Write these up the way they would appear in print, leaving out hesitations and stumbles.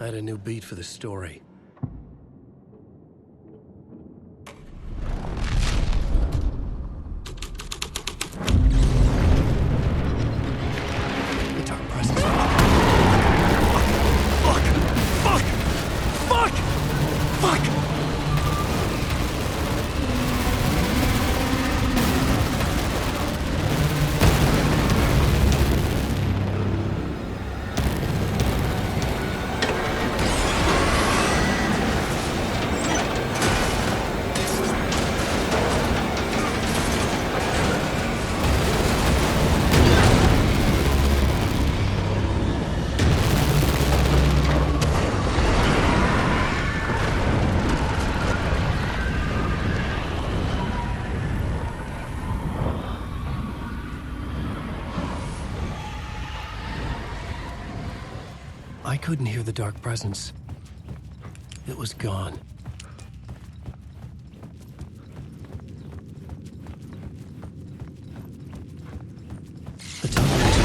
had a new beat for the story. The dark presence. Fuck! Fuck! Fuck! Fuck! Fuck! I couldn't hear the dark presence. It was gone. The tunnel was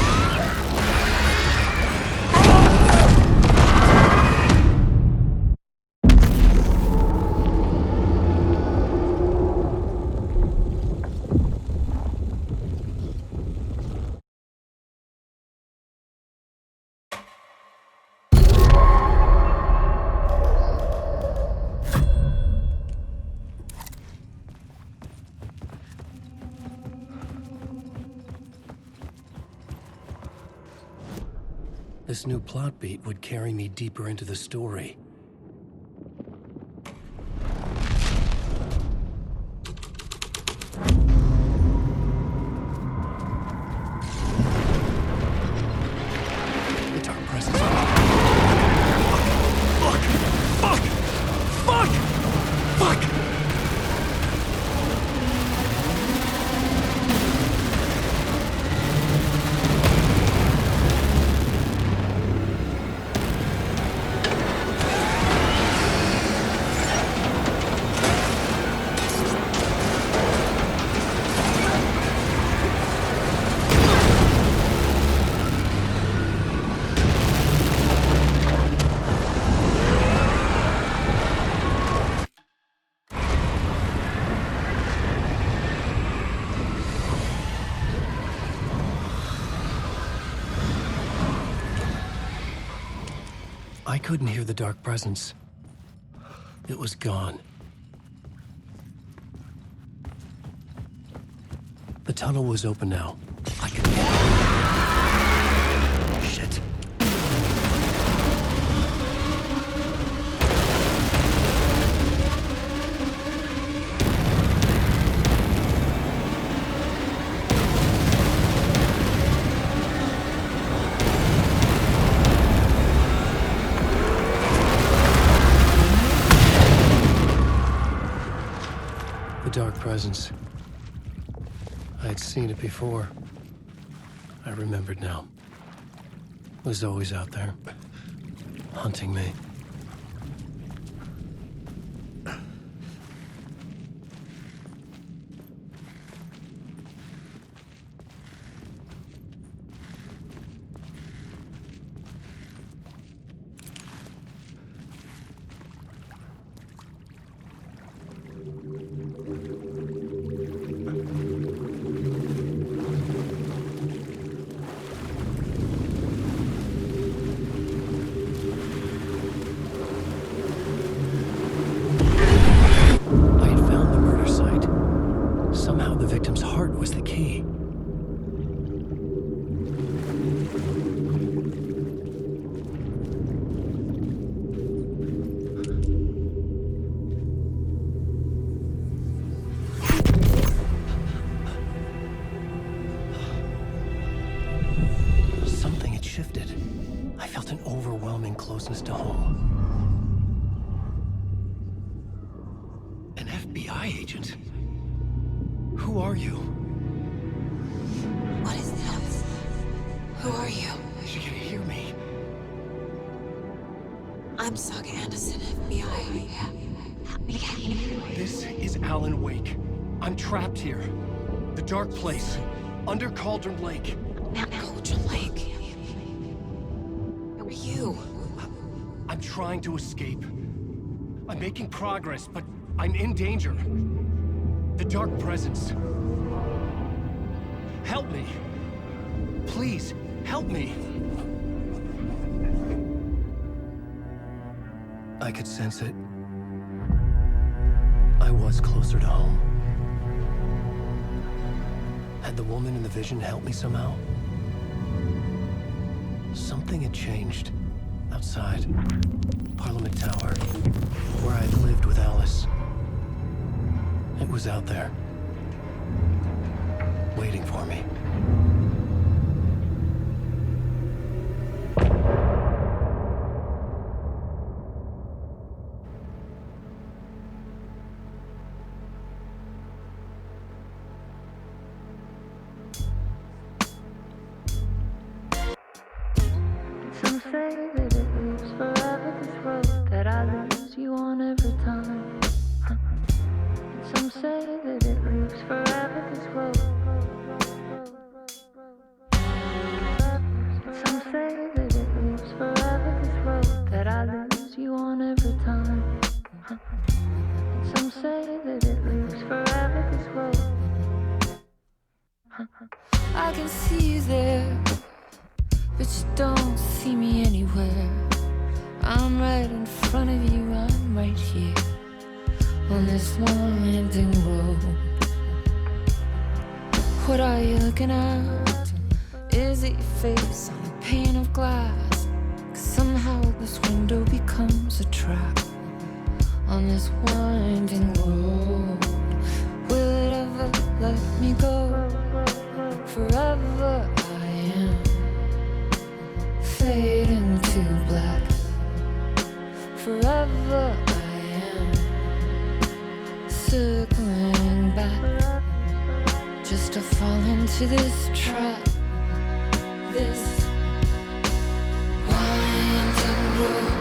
This new plot beat would carry me deeper into the story. The dark presence. Fuck! Fuck! Fuck! Fuck! Fuck! I couldn't hear the dark presence. It was gone. The tunnel was open now. I could get it. Shit. The dark presence. I had seen it before. I remembered now. It was always out there, hunting me. The victim's heart was the key. Something had shifted. I felt an overwhelming closeness to home. An FBI agent? Who are you? What is this? Who are you? She can hear me. I'm Saga Anderson, FBI. This is Alan Wake. I'm trapped here. The dark place. Under Cauldron Lake. Cauldron Lake. Who are you? I'm trying to escape. I'm making progress, but I'm in danger. The Dark Presence. Help me. Please, help me. I could sense it. I was closer to home. Had the woman in the vision helped me somehow? Something had changed. Outside. Parliament Tower. Where I'd lived with Alice. It was out there. Waiting for me. Some say that it lives forever, this road that I lose you on every time. Some say that it lives forever, this road. Some say that it lives forever, this road that I lose you on every time. Some say that it lives forever, this road. I can see you there, but you don't see me anywhere. I'm right in front of you, I'm right here on this winding road. What are you looking at? Is it your face on a pane of glass? 'Cause somehow this window becomes a trap on this winding road. Will it ever let me go? Forever I am fading to black. Forever I am circling back, just to fall into this trap, this winding road.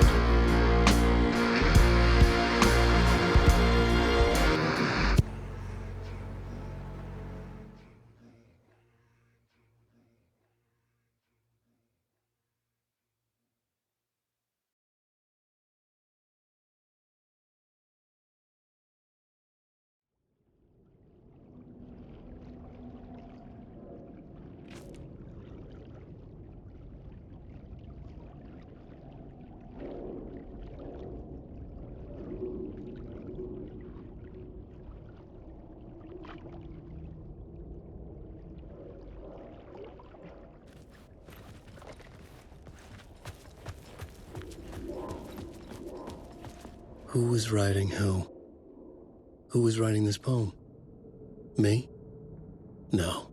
Who was writing who? Who was writing this poem? Me? No.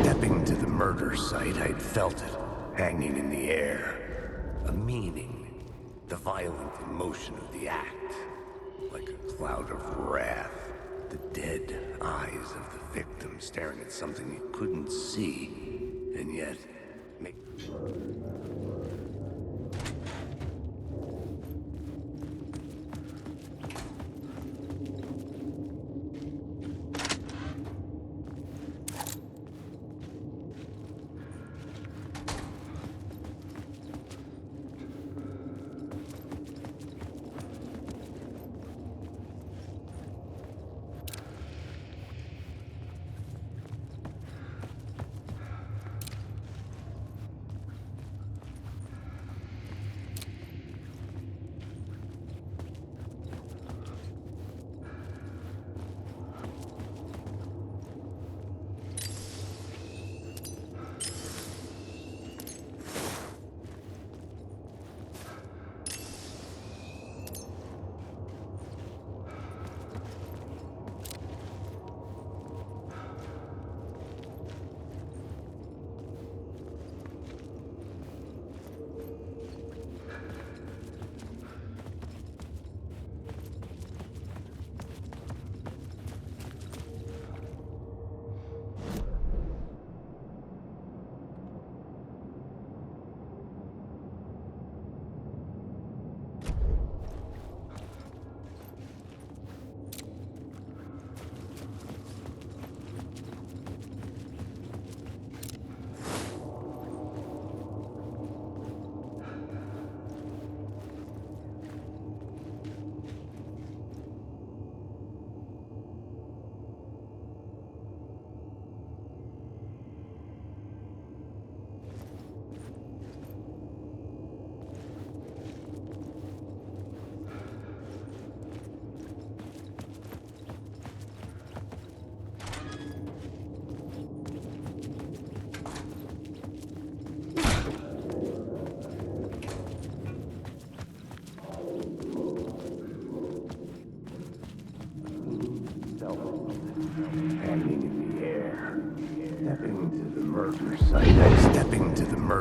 Stepping to the murder site, I'd felt it, hanging in the air. A meaning, the violent emotion of the act, like a cloud of wrath. The dead eyes of the victim staring at something you couldn't see, and yet make...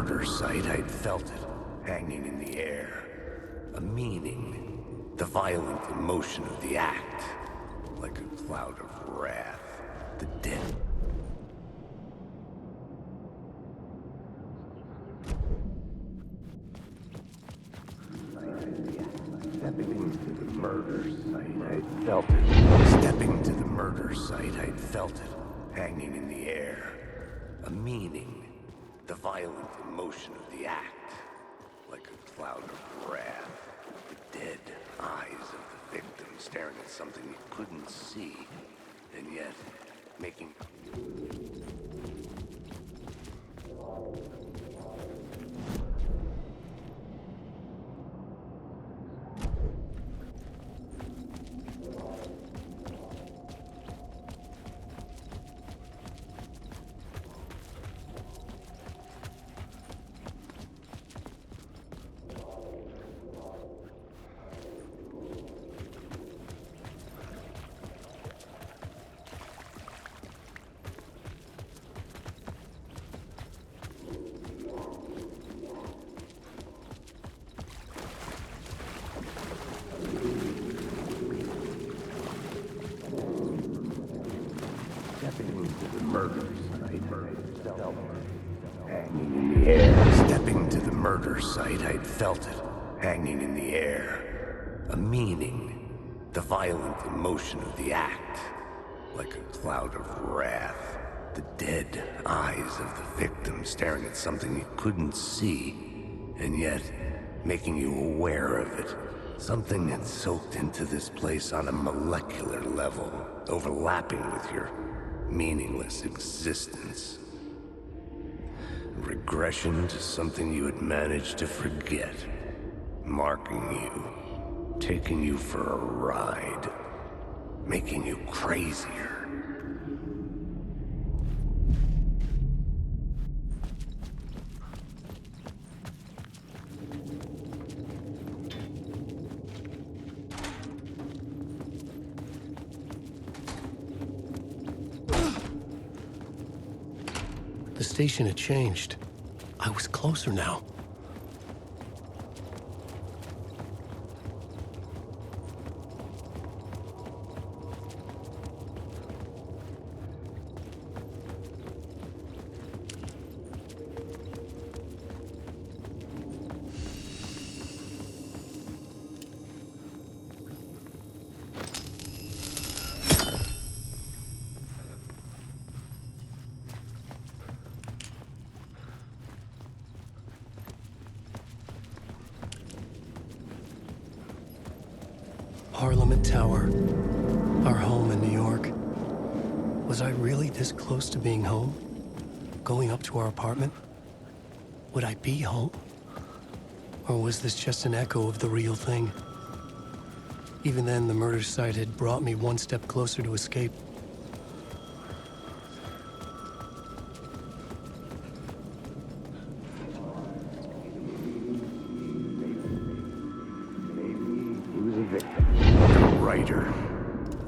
murder site, I'd felt it hanging in the air. A meaning, the violent emotion of the act, like a cloud of wrath, the dead. Stepping into the murder site, I felt it. Stepping to the murder site, I felt it hanging in the air. A meaning, the violent emotion of the act, like a cloud of wrath. The dead eyes of the victim staring at something you couldn't see, and yet making... Stepping to the murder site, I'd felt it hanging in the air. A meaning, the violent emotion of the act, like a cloud of wrath. The dead eyes of the victim staring at something you couldn't see, and yet making you aware of it. Something had soaked into this place on a molecular level, overlapping with your meaningless existence. Regression to something you had managed to forget. Marking you. Taking you for a ride. Making you crazier. The station had changed. I was closer now. Parliament Tower, our home in New York. Was I really this close to being home? Going up to our apartment? Would I be home? Or was this just an echo of the real thing? Even then, the murder site had brought me one step closer to escape.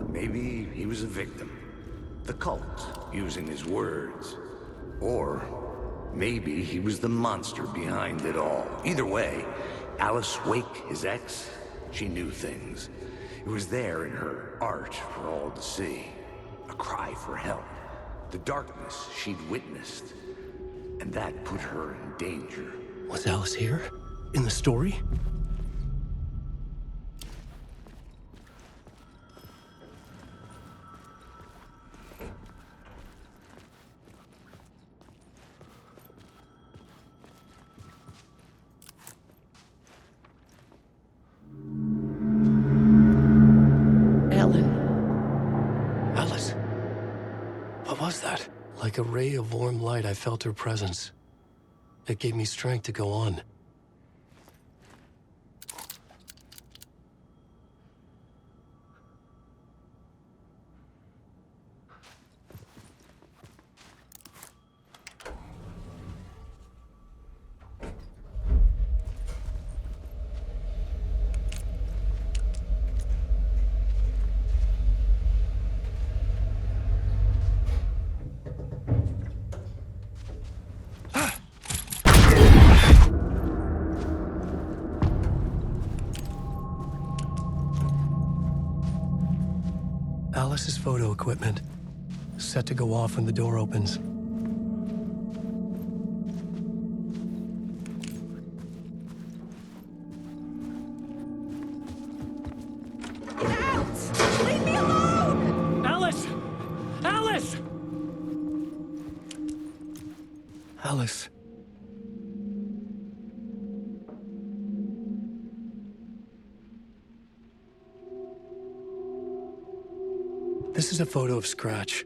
Maybe he was a victim. The cult, using his words. Or maybe he was the monster behind it all. Either way, Alice Wake, his ex, she knew things. It was there in her art for all to see. A cry for help. The darkness she'd witnessed. And that put her in danger. Was Alice here? In the story? Like a ray of warm light, I felt her presence. It gave me strength to go on. Alice's photo equipment, set to go off when the door opens. Get out! Leave me alone! Alice! Alice! Alice. This is a photo of Scratch.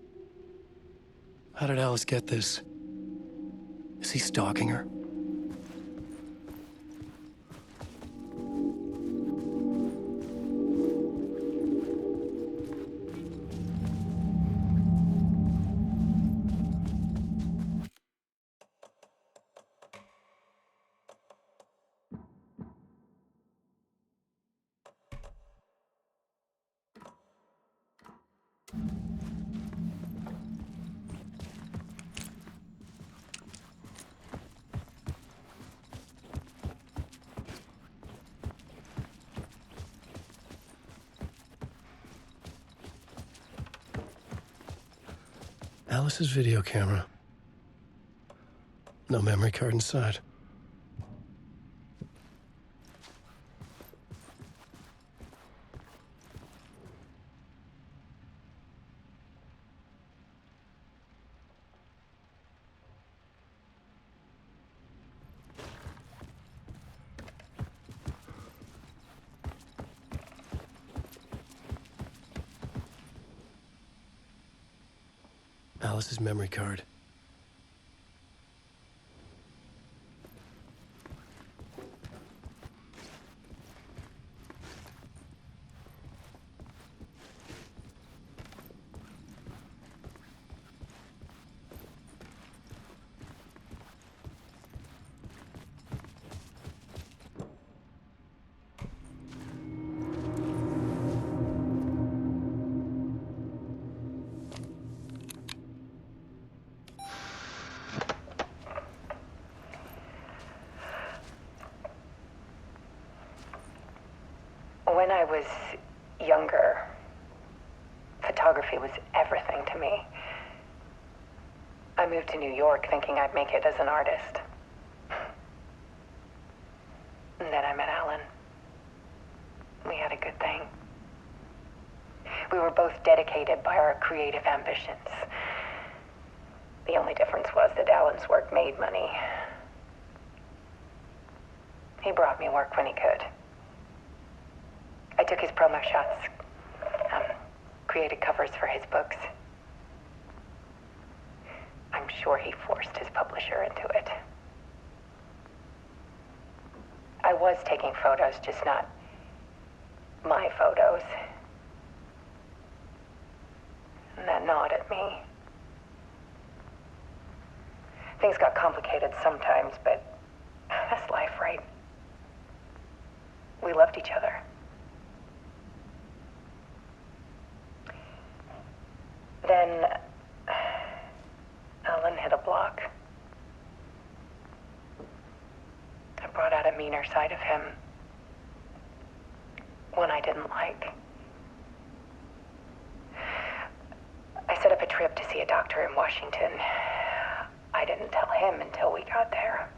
How did Alice get this? Is he stalking her? Alice's video camera. No memory card inside. Alice's memory card. When I was younger, photography was everything to me. I moved to New York thinking I'd make it as an artist. And then I met Alan. We had a good thing. We were both dedicated by our creative ambitions. The only difference was that Alan's work made money. He brought me work when he could. I took his promo shots, created covers for his books. I'm sure he forced his publisher into it. I was taking photos, just not my photos. And that gnawed at me. Things got complicated sometimes, but that's life, right? We loved each other. Then Alan hit a block. I brought out a meaner side of him, one I didn't like. I set up a trip to see a doctor in Washington. I didn't tell him until we got there.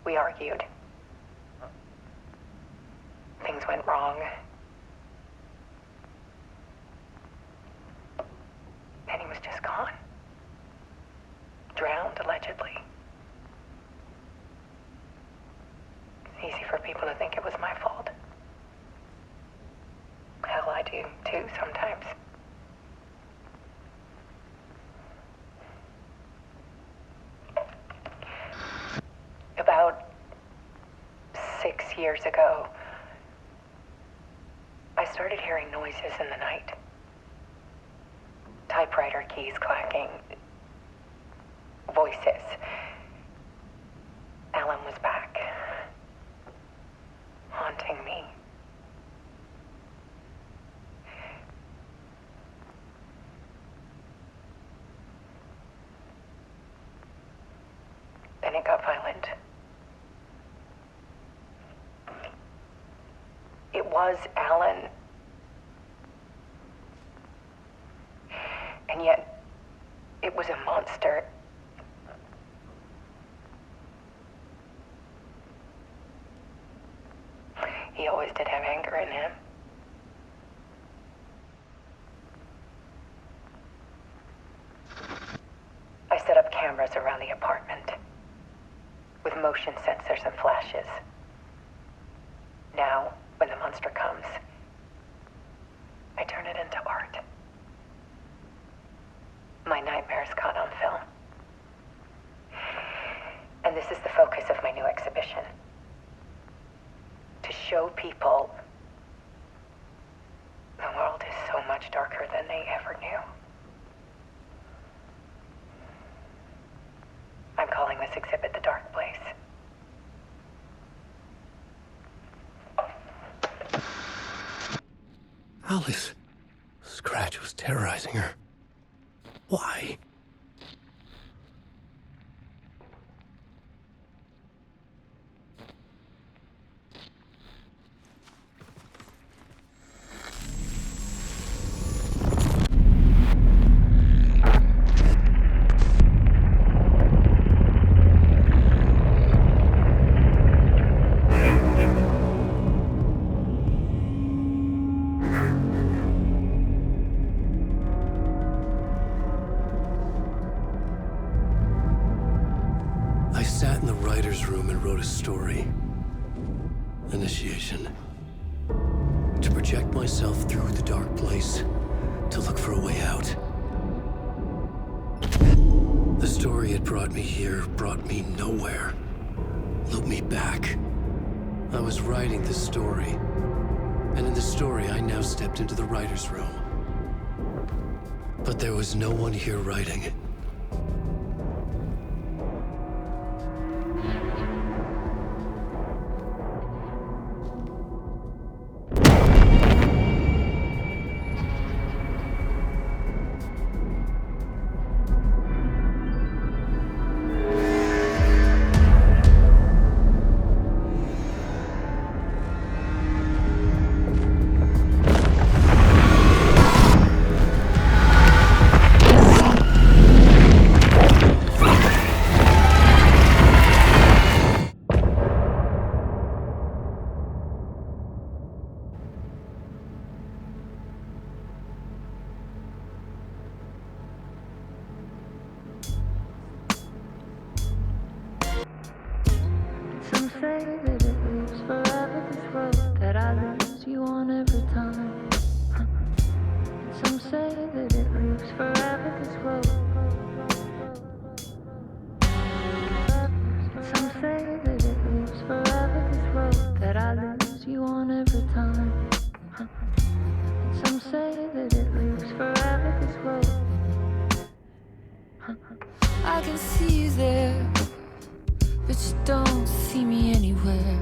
We argued. Things went wrong. Penny was just gone. Drowned, allegedly. It's easy for people to think it was my fault. Hell, I do, too, sometimes. About 6 years ago, I started hearing noises in the night. Typewriter keys clacking. Voices. Alan was back. Haunting me. Then it got violent. It was Alan monster. He always did have anger in him. I set up cameras around the apartment with motion sensors and flashes. Now, when the monster comes, I turn it into art. My nightmares caught on film. And this is the focus of my new exhibition. To show people the world is so much darker than they ever knew. I'm calling this exhibit The Dark Place. Alice. Scratch was terrorizing her. Why? I sat in the writer's room and wrote a story. Initiation. To project myself through the dark place, to look for a way out. The story had brought me here, brought me nowhere. Looked me back. I was writing the story. And in the story, I now stepped into the writer's room. But there was no one here writing it. Some say that it lives forever, this road that I lose you on every time. Some say that it lives forever, this road. Some say that it lives forever, this road that I lose you on every time. Some say that it lives forever, this road. I can see you there, but you don't see me anywhere.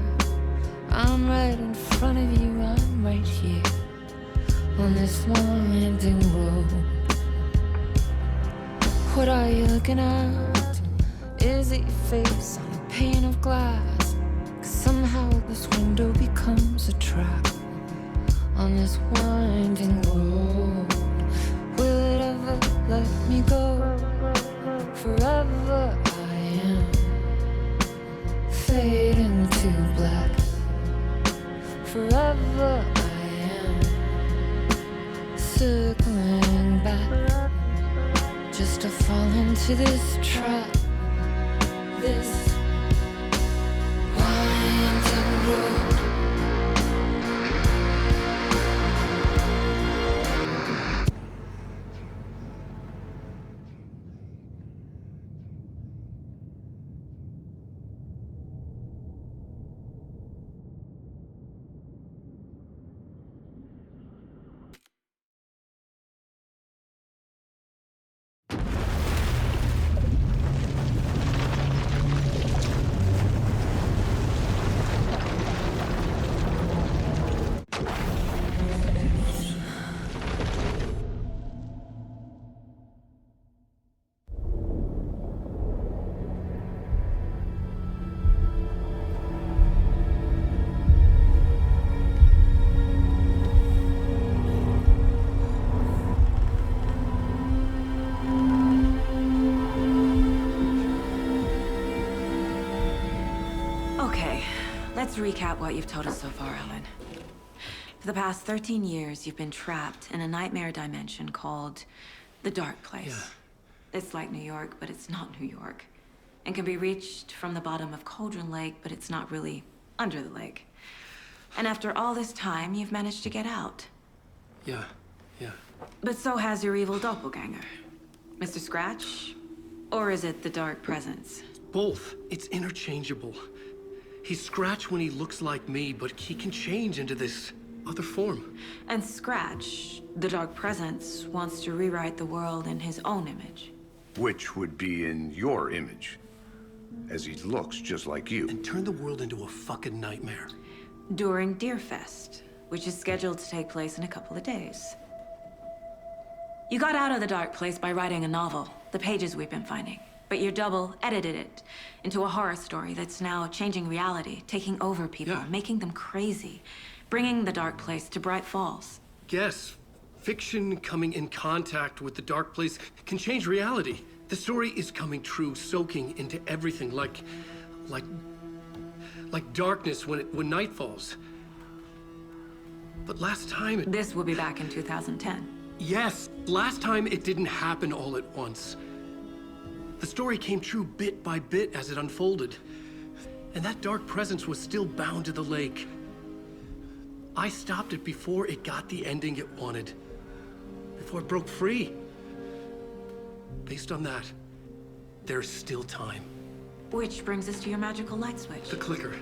I'm right in front of you, I'm right here on this winding road. What are you looking at? Is it your face on a pane of glass? 'Cause somehow this window becomes a trap on this winding road. Will it ever let me go? Forever I am fading to black. Forever I am circling back, just to fall into this trap, this winding road. Okay, let's recap what you've told us so far, Alan. For the past 13 years, you've been trapped in a nightmare dimension called the Dark Place. Yeah. It's like New York, but it's not New York. And can be reached from the bottom of Cauldron Lake, but it's not really under the lake. And after all this time, you've managed to get out. Yeah. But so has your evil doppelganger. Mr. Scratch? Or is it the Dark Presence? Both. It's interchangeable. He's Scratch when he looks like me, but he can change into this other form. And Scratch, the Dark Presence, wants to rewrite the world in his own image. Which would be in your image, as he looks just like you. And turn the world into a fucking nightmare. During Deerfest, which is scheduled to take place in a couple of days. You got out of the Dark Place by writing a novel, the pages we've been finding. But your double edited it into a horror story that's now changing reality, taking over people, Yeah. making them crazy, bringing the Dark Place to Bright Falls. Yes, fiction coming in contact with the Dark Place can change reality. The story is coming true, soaking into everything like darkness when night falls. But last time This will be back in 2010. Yes, last time it didn't happen all at once. The story came true bit by bit as it unfolded. And that dark presence was still bound to the lake. I stopped it before it got the ending it wanted. Before it broke free. Based on that, there's still time. Which brings us to your magical light switch. The clicker.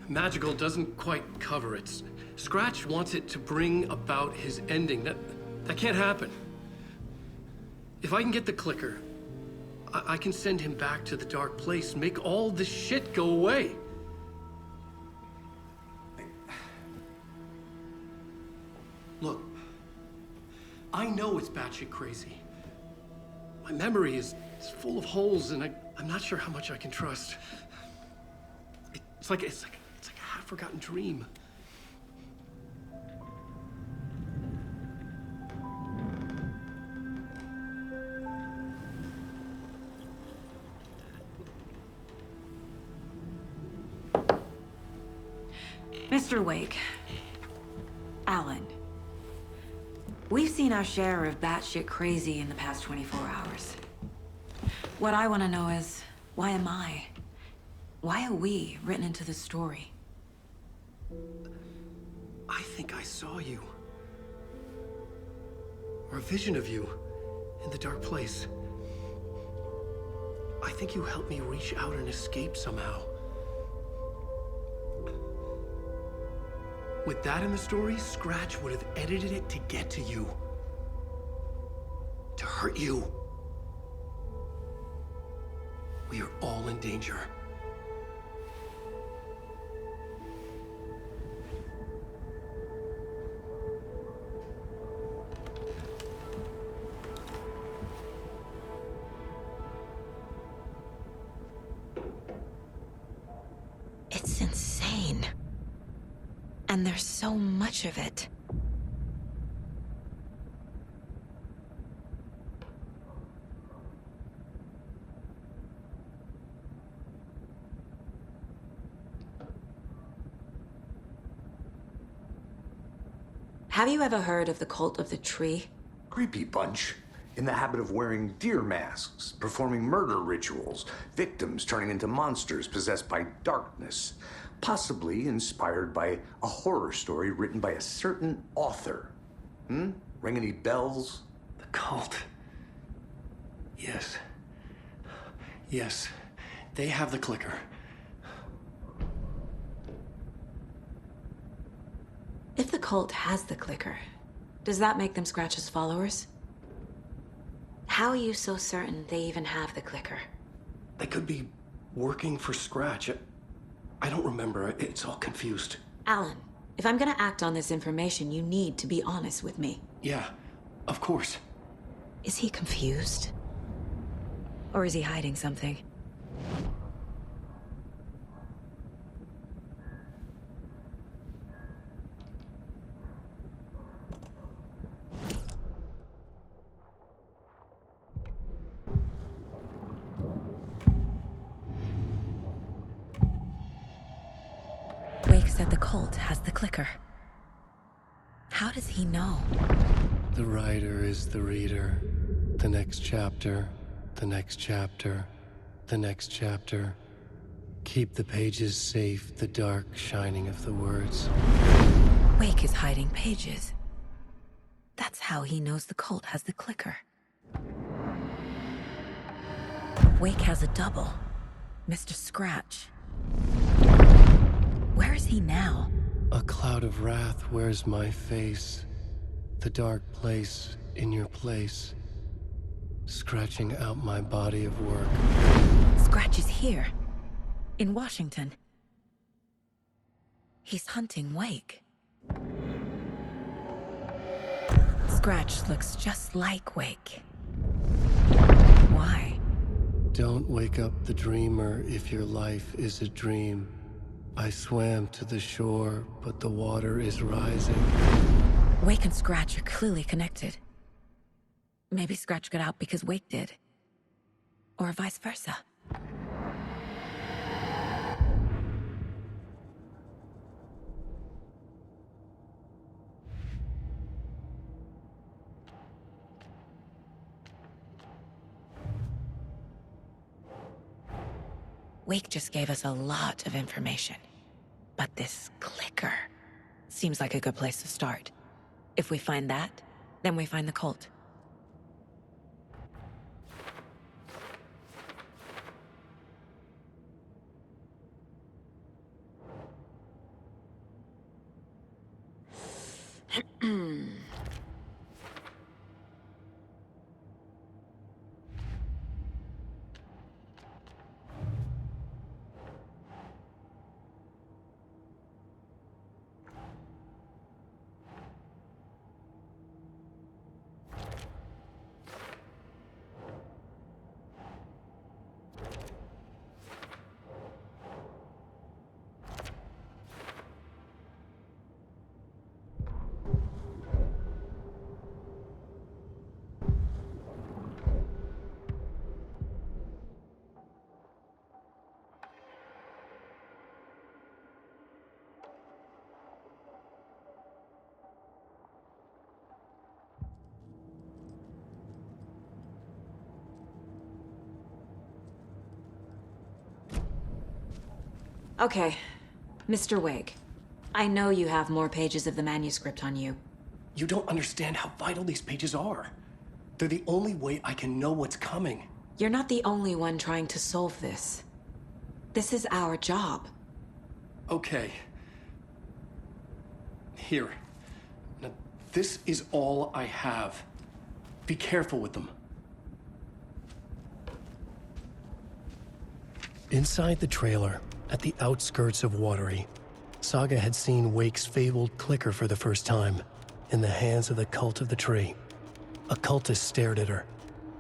Magical doesn't quite cover it. Scratch wants it to bring about his ending. That can't happen. If I can get the clicker, I can send him back to the Dark Place, make all this shit go away. Look, I know it's batshit crazy. My memory is full of holes, and I'm not sure how much I can trust. It's like a half-forgotten dream. Mr. Wake, Alan, we've seen our share of batshit crazy in the past 24 hours. What I want to know is, why am I? Why are we written into the story? I think I saw you. Or a vision of you in the Dark Place. I think you helped me reach out and escape somehow. With that in the story, Scratch would have edited it to get to you. To hurt you. We are all in danger. It's insane. And there's so much of it. Have you ever heard of the Cult of the Tree? Creepy bunch. In the habit of wearing deer masks, performing murder rituals, victims turning into monsters possessed by darkness. Possibly inspired by a horror story written by a certain author. Ring any bells? The cult. Yes. Yes. They have the clicker. If the cult has the clicker, does that make them Scratch's followers? How are you so certain they even have the clicker? They could be working for Scratch. I don't remember. It's all confused. Alan, if I'm gonna act on this information, you need to be honest with me. Yeah, of course. Is he confused? Or is he hiding something? said the cult has the clicker. How does he know? The writer is the reader. The next chapter, the next chapter, the next chapter. Keep the pages safe, the dark shining of the words. Wake is hiding pages. That's how he knows the cult has the clicker. Wake has a double. Mr. Scratch. Where is he now? A cloud of wrath wears my face. The dark place in your place. Scratching out my body of work. Scratch is here. In Washington. He's hunting Wake. Scratch looks just like Wake. Why? Don't wake up the dreamer if your life is a dream. I swam to the shore, but the water is rising. Wake and Scratch are clearly connected. Maybe Scratch got out because Wake did. Or vice versa. Wake just gave us a lot of information. But this clicker seems like a good place to start. If we find that, then we find the cult. Okay, Mr. Wake. I know you have more pages of the manuscript on you. You don't understand how vital these pages are. They're the only way I can know what's coming. You're not the only one trying to solve this. This is our job. Okay. Here. Now, this is all I have. Be careful with them. Inside the trailer, at the outskirts of Watery, Saga had seen Wake's fabled clicker for the first time, in the hands of the Cult of the Tree. A cultist stared at her.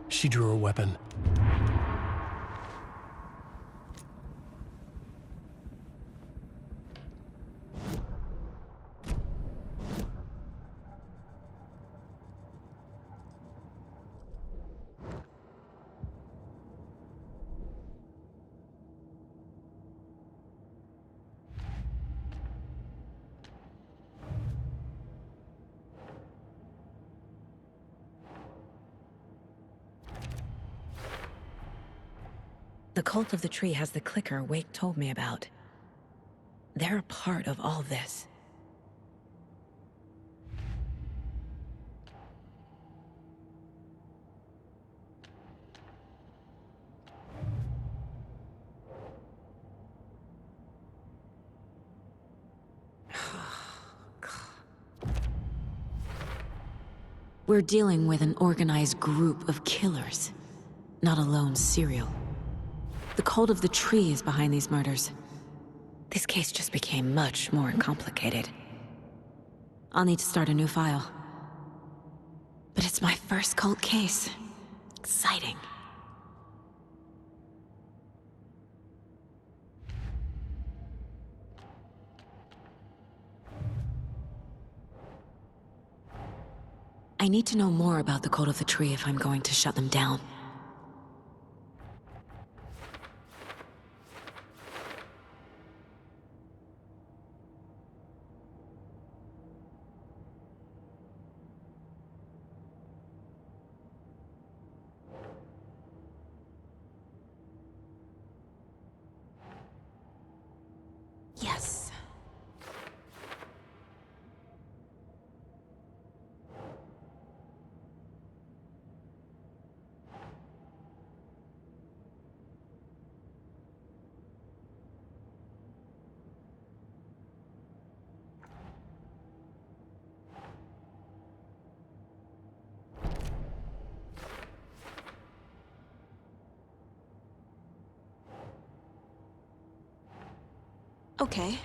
She drew her weapon. The Cult of the Tree has the clicker Wake told me about. They're a part of all this. We're dealing with an organized group of killers, not a lone serial. The Cult of the Tree is behind these murders. This case just became much more complicated. I'll need to start a new file. But it's my first cult case. Exciting. I need to know more about the Cult of the Tree if I'm going to shut them down. Okay.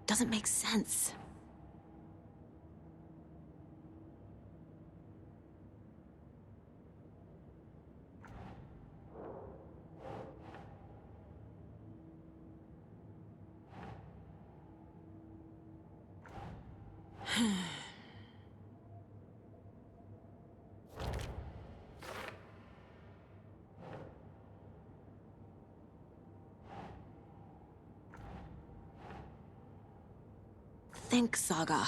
Doesn't make sense. Think, Saga.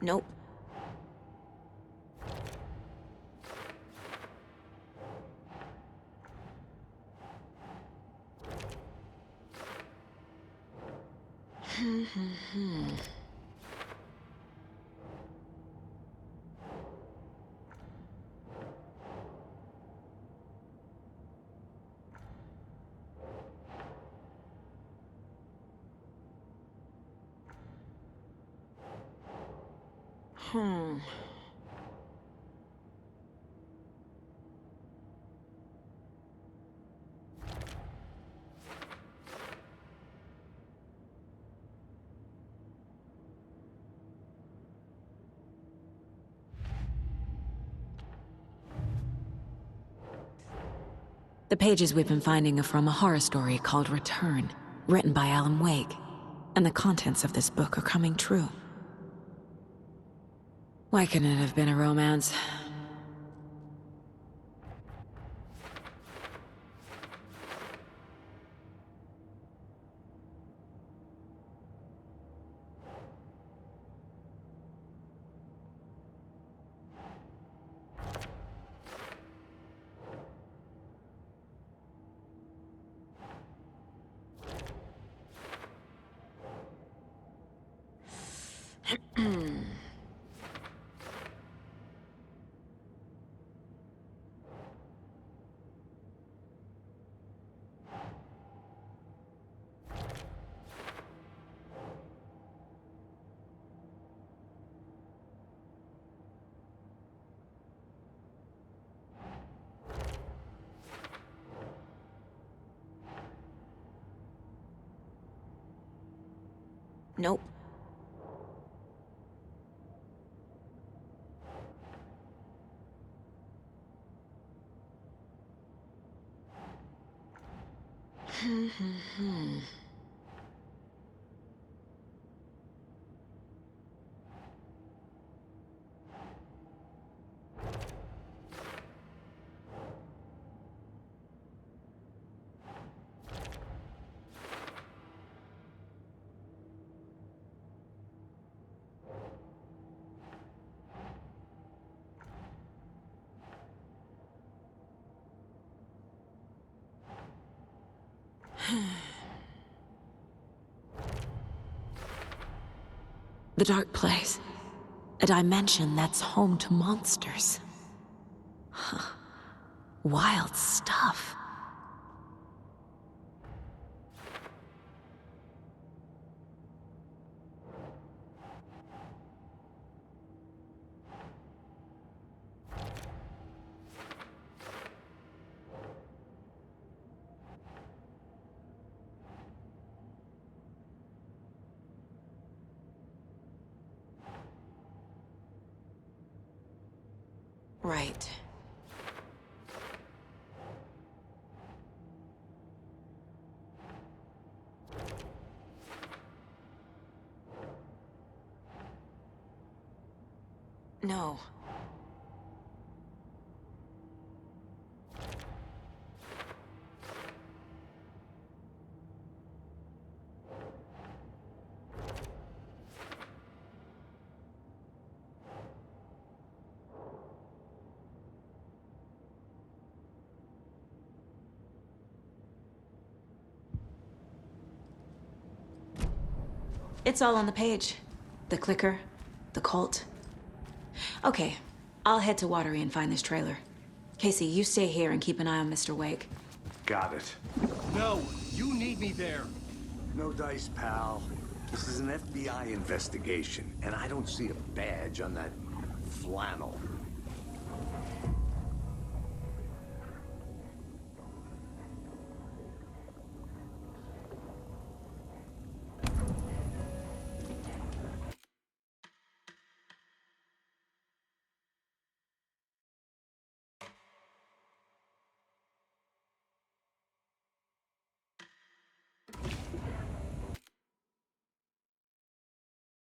Nope. The pages we've been finding are from a horror story called Return, written by Alan Wake. And the contents of this book are coming true. Why couldn't it have been a romance? Nope. The Dark Place. A dimension that's home to monsters. Wild stuff. Right. No. It's all on the page. The clicker, the cult. Okay, I'll head to Watery and find this trailer. Casey, you stay here and keep an eye on Mr. Wake. Got it. No, you need me there. No dice, pal. This is an FBI investigation, and I don't see a badge on that flannel.